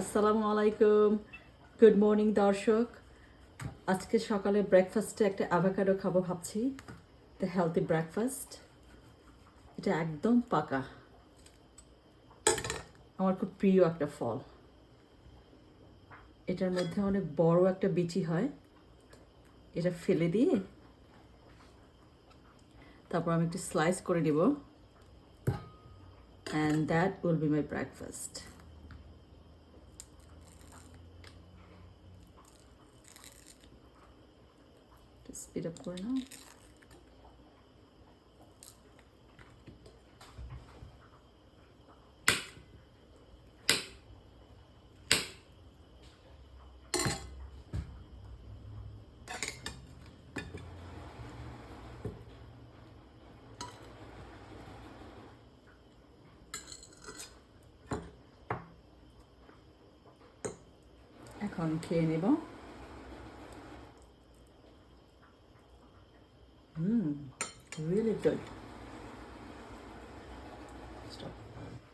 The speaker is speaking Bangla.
আসসালামু আলাইকুম, গুড মর্নিং দর্শক। আজকে সকালে ব্রেকফাস্টে একটা অ্যাভোকাডো খাবো ভাবছি। দ্য হেলদি ব্রেকফাস্ট, এটা একদম পাকা, আমার খুব প্রিয় একটা ফল। এটার মধ্যে অনেক বড় একটা বিচি হয়, এটা ফেলে দিয়ে তারপর আমি একটু স্লাইস করে নিব, and that will be my breakfast. Speed up করে নাও। এখন খেয়ে নেব। Really good.